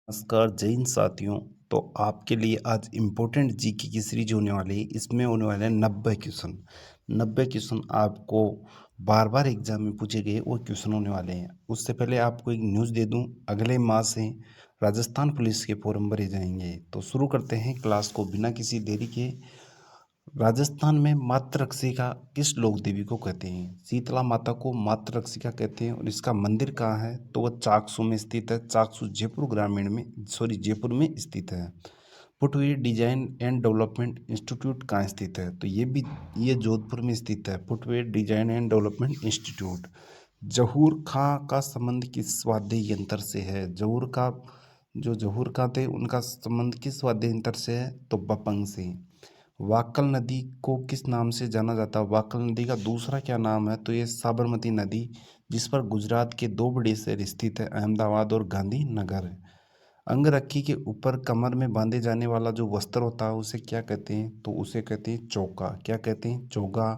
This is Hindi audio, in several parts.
नमस्कार जय हिंद साथियों। तो आपके लिए आज इम्पोर्टेंट जीके की सीरीज होने वाली है। इसमें होने वाले हैं 90 क्वेश्चन आपको बार बार एग्जाम में पूछे गए वो क्वेश्चन होने वाले हैं। उससे पहले आपको एक न्यूज़ दे दूं, अगले माह से राजस्थान पुलिस के फॉर्म भरे जाएंगे। तो शुरू करते हैं क्लास को बिना किसी देरी के। राजस्थान में मातृरक्षिका किस लोक देवी को कहते हैं? शीतला माता को मातृरक्षिका कहते हैं। और इसका मंदिर कहाँ है? तो वह चाकसू में स्थित है। चाकसू जयपुर में स्थित है। Footwear design and development institute कहाँ स्थित है? तो ये जोधपुर में स्थित है। Footwear design and development institute. Zahoor Khan का संबंध किस वाद्य यंत्र से है? जहूर खां थे उनका संबंध किस वाद्य यंत्र से है? तो बपंग से। वाकल नदी को किस नाम से जाना जाता है? वाकल नदी का दूसरा क्या नाम है? तो ये साबरमती नदी, जिस पर गुजरात के दो बड़े शहर स्थित है, अहमदाबाद और गांधीनगर। अंगरखी के ऊपर कमर में बांधे जाने वाला जो वस्त्र होता है उसे क्या कहते हैं? तो उसे कहते हैं चोगा। क्या कहते हैं? चोगा।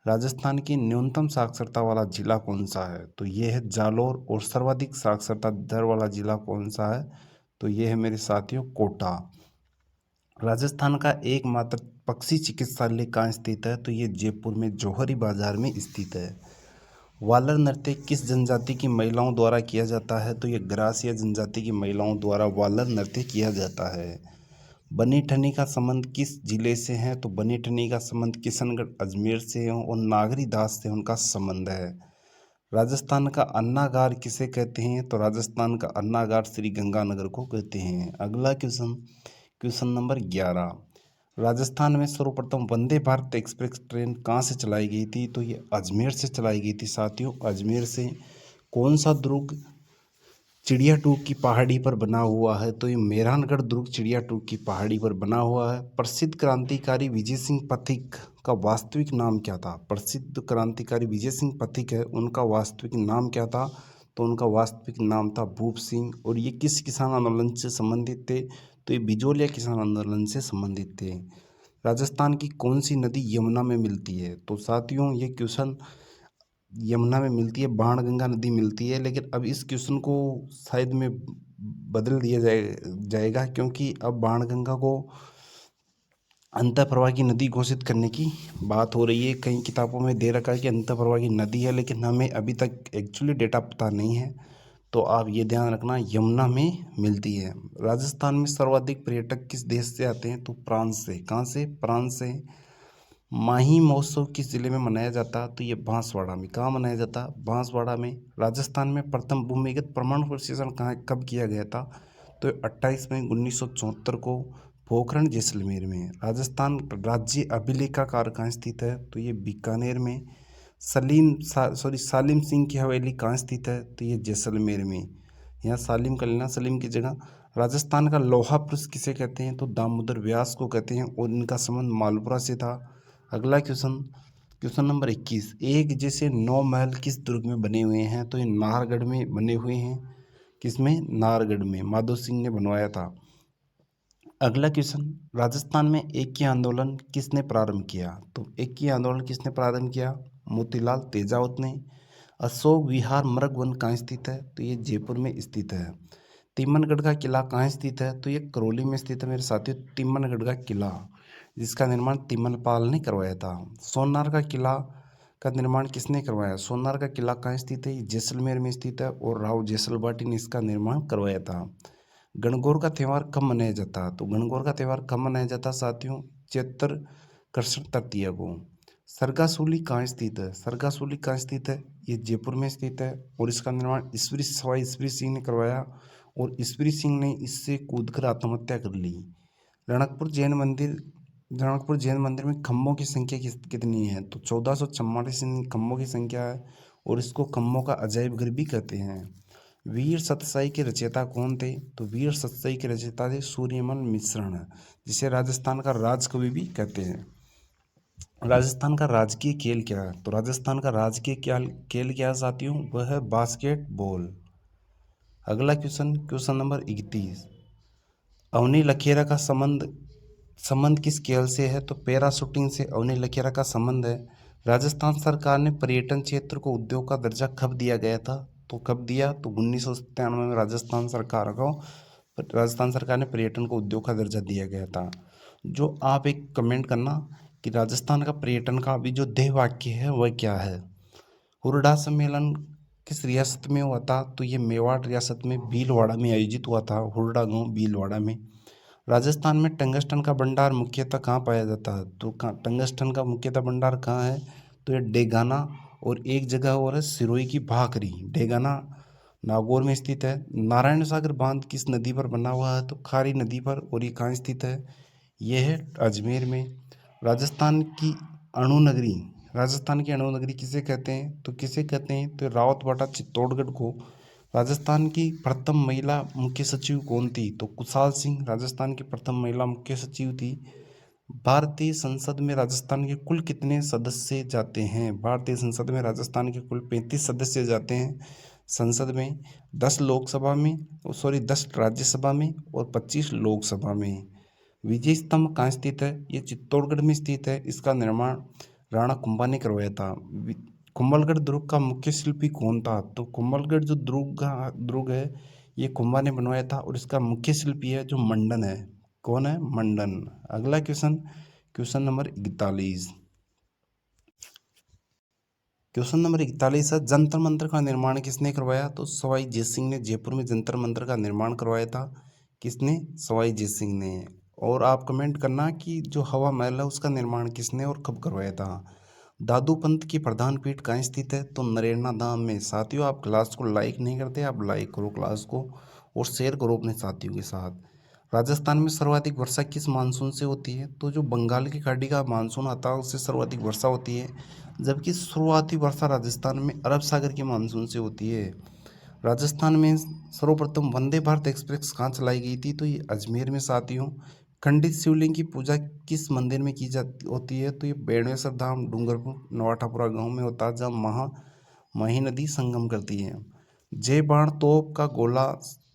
राजस्थान की न्यूनतम साक्षरता वाला जिला कौन सा है? तो ये है जालौर। और सर्वाधिक साक्षरता दर वाला जिला कौन सा है? तो ये है मेरे साथियों कोटा। राजस्थान का एकमात्र पक्षी चिकित्सालय कहाँ स्थित है? तो ये जयपुर में जौहरी बाजार में स्थित है। वालर नृत्य किस जनजाति की महिलाओं द्वारा किया जाता है? तो ये ग्रासिया जनजाति की महिलाओं द्वारा वालर नृत्य किया जाता है। बनी ठनी का संबंध किस जिले से है? तो बनी ठनी का संबंध किशनगढ़ अजमेर से है और नागरी दास से उनका संबंध है। राजस्थान का अन्नागार किसे कहते हैं? तो राजस्थान का अन्नागार श्री गंगानगर को कहते हैं। अगला क्वेश्चन, क्वेश्चन नंबर 11। राजस्थान में सर्वप्रथम वंदे भारत एक्सप्रेस ट्रेन कहाँ से चलाई गई थी? तो ये अजमेर से चलाई गई थी साथियों, अजमेर से। कौन सा दुर्ग चिड़िया टूक की पहाड़ी पर बना हुआ है? तो ये मेहरानगढ़ दुर्ग चिड़िया टूक की पहाड़ी पर बना हुआ है। प्रसिद्ध क्रांतिकारी विजय सिंह पथिक का वास्तविक नाम क्या था? प्रसिद्ध क्रांतिकारी विजय सिंह पथिक है, उनका वास्तविक नाम क्या था? तो उनका वास्तविक नाम था भूप सिंह। और ये किस किसान आंदोलन से संबंधित थे? तो ये बिजोलिया किसान आंदोलन से संबंधित थे। राजस्थान की कौन सी नदी यमुना में मिलती है? तो साथियों ये क्वेश्चन यमुना में मिलती है, बाणगंगा नदी मिलती है। लेकिन अब इस क्वेश्चन को शायद में बदल दिया जाएगा, क्योंकि अब बाणगंगा को अंतःप्रवाह की नदी घोषित करने की बात हो रही है। कई किताबों में दे रखा है कि अंतःप्रवाह की नदी है, लेकिन हमें अभी तक एक्चुअली डेटा पता नहीं है। तो आप ये ध्यान रखना, यमुना में मिलती है। राजस्थान में सर्वाधिक पर्यटक किस देश से आते हैं? तो फ्रांस से। कहाँ से? फ्रांस से। माही महोत्सव किस जिले में मनाया जाता? तो ये बांसवाड़ा में। कहाँ मनाया जाता? बांसवाड़ा में। राजस्थान में प्रथम भूमिगत परमाणु परीक्षण कहाँ कब किया गया था? तो 28 मई 1974 को पोखरण जैसलमेर में। राजस्थान राज्य अभिलेखागार कहाँ स्थित है? तो ये बीकानेर में। सालिम सिंह की हवेली कहाँ स्थित है? तो ये जैसलमेर में। यहाँ सालिम का लेना, सलीम की जगह। राजस्थान का लोहा पुरुष किसे कहते हैं? तो दामोदर व्यास को कहते हैं और इनका संबंध मालपुरा से था। अगला क्वेश्चन, क्वेश्चन नंबर 21। एक जैसे 9 महल किस दुर्ग में बने हुए हैं? तो ये नाहरगढ़ में बने हुए हैं। किसमें? नाहरगढ़ में। माधो सिंह ने बनवाया था। अगला क्वेश्चन, राजस्थान में एकी आंदोलन किसने प्रारंभ किया? तो एकी आंदोलन किसने प्रारंभ किया? मोतीलाल तेजावत ने। अशोक विहार मृग वन कहाँ स्थित है? तो ये जयपुर में स्थित है। तिमनगढ़ का किला कहाँ स्थित है? तो ये करौली में स्थित है मेरे साथियों, तिमनगढ़ का किला, जिसका निर्माण तिमनपाल ने करवाया था। सोनार का किला का निर्माण किसने करवाया? सोनार का किला कहाँ स्थित है? ये जैसलमेर में स्थित है और राव जैसलबाटी ने इसका निर्माण करवाया था। गणगौर का त्यौहार कब मनाया जाता है? तो गणगौर का त्यौहार कब मनाया जाता है साथियों? चैत्र कृष्ण तृतीया को। सरगासुली कहाँ स्थित है? सरगासुली कहाँ स्थित है? ये जयपुर में स्थित है और इसका निर्माण ईश्वरी सिंह ने करवाया और ईश्वरी सिंह ने इससे कूदकर आत्महत्या कर ली। रणकपुर जैन मंदिर, रणकपुर जैन मंदिर में खम्भों की संख्या कितनी है? तो 1444 खम्भों की संख्या है और इसको खम्भों का अजायब घर भी कहते हैं। वीर सतसाई के रचयिता कौन थे? तो वीर सतसाई के रचयिता थे सूर्यमल मिश्रण, जिसे राजस्थान का राजकवि भी कहते हैं। राजस्थान का राजकीय खेल क्या है? तो राजस्थान का राजकीय खेल क्या है साथियों? वह है बास्केटबॉल। अगला question, question number 31। Avani Lekhara का संबंध किस खेल से है? तो पैरा शूटिंग से अवनी लखेरा का संबंध है। राजस्थान सरकार ने पर्यटन क्षेत्र को उद्योग का दर्जा कब दिया गया था? तो कब दिया? तो 1997 में राजस्थान सरकार को राजस्थान सरकार ने पर्यटन को उद्योग का दर्जा दिया गया था। जो आप एक कमेंट करना कि राजस्थान का पर्यटन का अभी जो ध्येय वाक्य है वह क्या है। हुरडा सम्मेलन किस रियासत में हुआ था, तो ये मेवाड़ रियासत में भीलवाड़ा में आयोजित हुआ था, हुरडा गांव भीलवाड़ा में। राजस्थान में टंगस्टन का भंडार मुख्यतः कहाँ पाया जाता है, तो टंगस्टन का मुख्यतः भंडार कहाँ है, तो ये डेगाना और एक जगह और है सिरोही की भाखरी। डेगाना नागौर में स्थित है। नारायण सागर बांध किस नदी पर बना हुआ है, तो खारी नदी पर, और ये कहाँ स्थित है, यह है अजमेर में। राजस्थान की अणु नगरी, राजस्थान की अणु नगरी किसे कहते हैं, तो किसे कहते हैं, तो रावतबाटा चित्तौड़गढ़ को। राजस्थान की प्रथम महिला मुख्य सचिव कौन थी, तो कुशाल सिंह राजस्थान की प्रथम महिला मुख्य सचिव थी। भारतीय संसद में राजस्थान के कुल कितने सदस्य जाते हैं, भारतीय संसद में राजस्थान के कुल 35 सदस्य जाते हैं संसद में। 10 लोकसभा में, सॉरी 10 राज्यसभा में और 25 लोकसभा में। विजय स्तंभ कहाँ स्थित है, ये चित्तौड़गढ़ में स्थित है। इसका निर्माण राणा कुंभा ने करवाया था। कुंभलगढ़ दुर्ग का मुख्य शिल्पी कौन था, तो कुंभलगढ़ जो दुर्ग है ये कुंभा ने बनवाया था, और इसका मुख्य शिल्पी है जो मंडन है। कौन है, मंडन। अगला question, question number 41। Question number 41 है, जंतर मंतर का निर्माण किसने करवाया, तो सवाई जय सिंह ने जयपुर में जंतर मंतर का निर्माण करवाया था। किसने, सवाई जय सिंह ने। और आप कमेंट करना कि जो हवा महल है उसका निर्माण किसने और कब करवाया था। दादू पंत की प्रधान पीठ कहाँ स्थित है, तो नरेना धाम में। साथियों आप क्लास को लाइक नहीं करते, आप लाइक करो क्लास को और शेयर करो अपने साथियों के साथ। राजस्थान में सर्वाधिक वर्षा किस मानसून से होती है, तो जो बंगाल की खाड़ी का मानसून आता है उससे सर्वाधिक वर्षा होती है, जबकि शुरुआती वर्षा राजस्थान में अरब सागर के मानसून से होती है। राजस्थान में सर्वप्रथम वंदे भारत एक्सप्रेस कहाँ चलाई गई थी, तो ये अजमेर में। साथियों खंडित शिवलिंग की पूजा किस मंदिर में की जाती होती है, तो ये बेणवेश्वर धाम डूंगरपुर नवाठापुरा गांव में होता है, जहाँ मही नदी संगम करती है। जय बाण तोप का गोला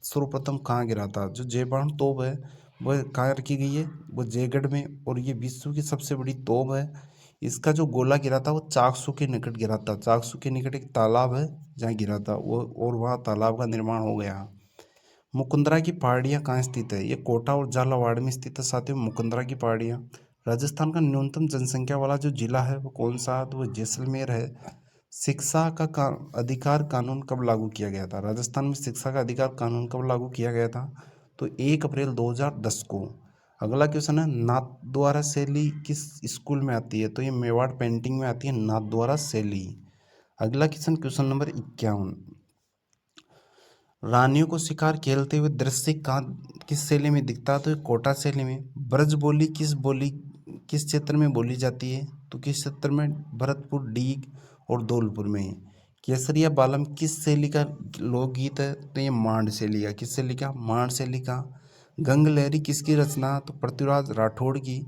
सर्वप्रथम कहाँ गिरा था, जो जय बाण तोप है वह कहाँ रखी गई है, वो जयगढ़ में, और ये विश्व की सबसे बड़ी तोप है। इसका जो गोला गिरा था वो चाकसू के निकट गिरा था। चाकसू के निकट एक तालाब है जहाँ गिरा था वो, और वहाँ तालाब का निर्माण हो गया। मुकुंदरा की पहाड़ियाँ कहाँ स्थित है, ये कोटा और झालावाड़ में स्थित है। साथियों मुकुंदरा की पहाड़ियाँ। राजस्थान का न्यूनतम जनसंख्या वाला जो जिला है वो कौन सा है, तो वो जैसलमेर है। शिक्षा का अधिकार कानून कब लागू किया गया था, राजस्थान में शिक्षा का अधिकार कानून कब लागू किया गया था, तो 1 अप्रैल 2010 को। अगला क्वेश्चन है, नाथद्वारा शैली किस स्कूल में आती है, तो ये मेवाड़ पेंटिंग में आती है नाथद्वारा शैली। अगला क्वेश्चन, क्वेश्चन नंबर 51। रानियों को शिकार खेलते हुए दृश्य कहाँ किस शैली में दिखता है, तो ये कोटा शैली में। ब्रज बोली किस क्षेत्र में बोली जाती है, तो किस क्षेत्र में, भरतपुर, डीग और धौलपुर में। केसरिया बालम किस शैली का लोकगीत है, तो ये मांड शैली का। किस शैली का, मांड शैली का। गंग लहरी किसकी रचना, तो पृथ्वीराज राठौड़ की।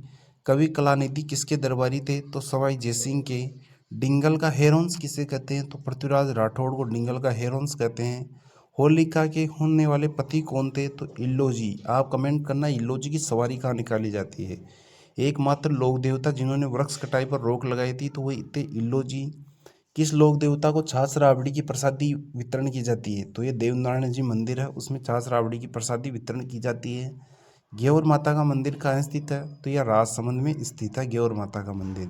कवि कलानिधि किसके दरबारी थे, तो सवाई जयसिंह के। डिंगल का हेरोंस किसे कहते हैं, तो पृथ्वीराज राठौड़ को डिंगल का हेरोंस कहते हैं। होलिका के होने वाले पति कौन थे, तो इल्लोजी। आप कमेंट करना इल्लोजी की सवारी कहाँ निकाली जाती है। एकमात्र लोक देवता जिन्होंने वृक्ष कटाई पर रोक लगाई थी तो वही थे इल्लोजी। किस लोक देवता को छाछ राबड़ी की प्रसादी वितरण की जाती है, तो ये देवनारायण जी मंदिर है उसमें छाछ राबड़ी की प्रसादी वितरण की जाती है। घेवर माता का मंदिर कहाँ स्थित है, तो यह राजसमंद में स्थित है घेवर माता का मंदिर।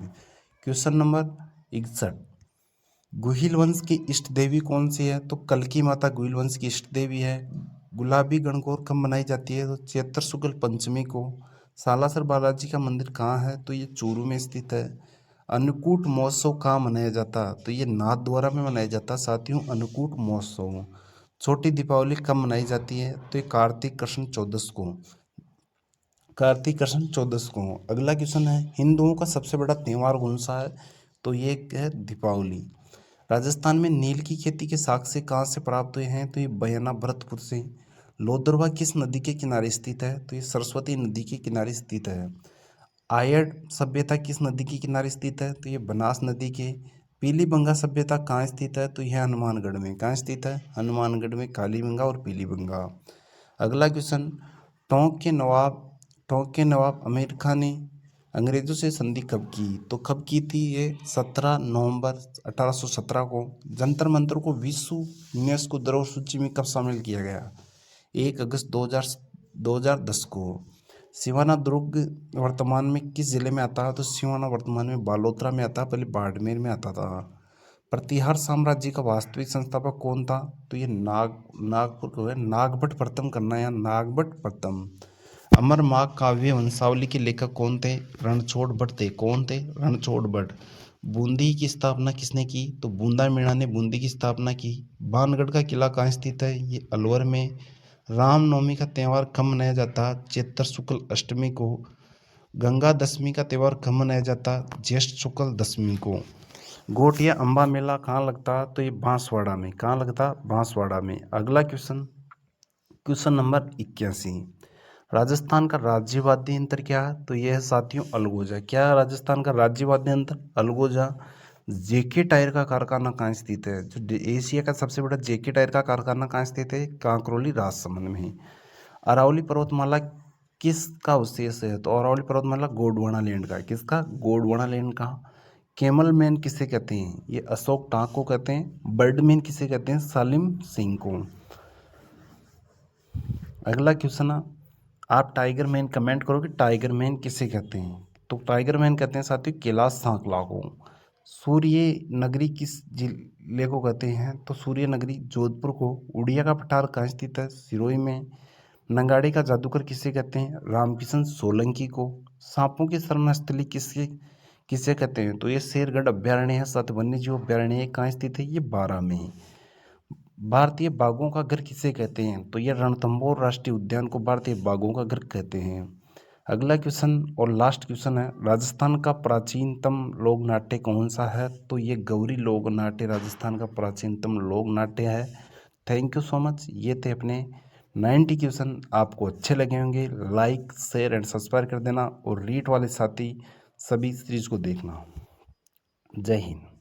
Question number 61। गुहिल वंश की इष्ट देवी कौन सी है, तो कल्की माता गुहिल वंश की इष्ट देवी है। गुलाबी गणगौर कब मनाई जाती है, तो चैत्र शुक्ल पंचमी को। सालासर बालाजी का मंदिर कहाँ है, तो ये चूरू में स्थित है। अन्नकूट महोत्सव कहाँ मनाया जाता है, तो ये नाथद्वारा में मनाया जाता है। साथियों अन्नकूट महोत्सव। छोटी दीपावली कब मनाई जाती है, तो ये कार्तिक कृष्ण चौदस को। कार्तिक कृष्ण चौदस को। अगला क्वेश्चन है, हिंदुओं का सबसे बड़ा त्यौहार कौन सा है, तो ये है दीपावली। राजस्थान में नील की खेती के साक्ष्य कहाँ से प्राप्त हुए हैं, तो ये बयाना भरतपुर से। लोदरवा किस नदी के किनारे स्थित है, तो ये सरस्वती नदी के किनारे स्थित है। आयड सभ्यता किस नदी के किनारे स्थित है, तो ये बनास नदी के। पीलीबंगा सभ्यता कहाँ स्थित है, तो यह हनुमानगढ़ में। कहाँ स्थित है, हनुमानगढ़ में। कालीबंगा और पीलीबंगा। अगला क्वेश्चन, टोंक के नवाब अमीर खान ने अंग्रेजों से संधि कब की, तो कब की थी, ये 17 नवंबर 1817 को। जंतर मंतर को विश्व यूनेस्को धरोहर सूची में कब शामिल किया गया, 1 अगस्त 2010 को। सिवाना दुर्ग वर्तमान में किस जिले में आता है? तो सिवाना वर्तमान में बालोतरा में आता है, पहले बाड़मेर में आता था। प्रतिहार साम्राज्य का वास्तविक संस्थापक कौन था? तो ये नागपुर को है, नागभट्ट प्रथम करना या नागभट्ट प्रथम। अमर माग काव्य वंशावली के लेखक कौन थे? रणछोड़ भट्ट थे। कौन थे? रणछोड़ भट्ट। बूंदी की स्थापना किसने की? तो बूंदा मीणा ने बूंदी की स्थापना की। भानगढ़ का किला कहाँ स्थित है? ये अलवर में। रामनवमी का त्यौहार कब मनाया जाता है? चैत्र शुक्ल अष्टमी को। गंगा दशमी का त्यौहार कब मनाया जाता है? ज्येष्ठ शुक्ल दशमी को। गोटिया अम्बा मेला कहाँ लगता है? तो ये बांसवाड़ा में। कहाँ लगता? बांसवाड़ा में। अगला क्वेश्चन, क्वेश्चन नंबर 81। राजस्थान का राज्य वाद्य यंत्र क्या है? तो यह है साथियों अलगोजा। क्या है राजस्थान का राज्य वाद्य यंत्र? अलगोजा। जेके टायर का कारखाना कहाँ स्थित है? जो एशिया का सबसे बड़ा जेके टायर का कारखाना कहाँ स्थित है? कांकरोली राजसमंद में। अरावली पर्वतमाला किसका अवशेष है? तो अरावली पर्वतमाला गोंडवाना लैंड का। किसका? गोंडवाना लैंड का। कैमल मैन किसे कहते हैं? ये अशोक टाक को कहते हैं। बर्डमैन किसे कहते हैं? सालिम सिंह को। अगला क्वेश्चन, आप टाइगर मैन कमेंट करो कि टाइगर मैन किसे कहते हैं? तो टाइगर मैन कहते हैं साथियों कैलाश सांकला को। सूर्य नगरी किस जिले को कहते हैं? तो सूर्य नगरी जोधपुर को। उड़िया का पठार कहाँ स्थित है? सिरोही में। नंगाड़े का जादूगर किसे कहते हैं? रामकिशन सोलंकी को। सांपों की शरण स्थली किसे किसे कहते हैं? तो ये शेरगढ़ अभ्यारण्य है, साथ वन्य जीव अभ्यारण्य है। कहाँ स्थित है? ये 12 में। भारतीय बाघों का घर किसे कहते हैं? तो यह रणथंभौर राष्ट्रीय उद्यान को भारतीय बाघों का घर कहते हैं। अगला क्वेश्चन और लास्ट क्वेश्चन है, राजस्थान का प्राचीनतम लोक नाट्य कौन सा है? तो ये गौरी लोक नाट्य राजस्थान का प्राचीनतम लोक नाट्य है। Thank you so much. ये थे अपने 90 क्वेश्चन। आपको अच्छे लगे होंगे, लाइक शेयर एंड सब्सक्राइब कर देना और रीट वाले साथी सभी सीरीज को देखना। जय हिंद।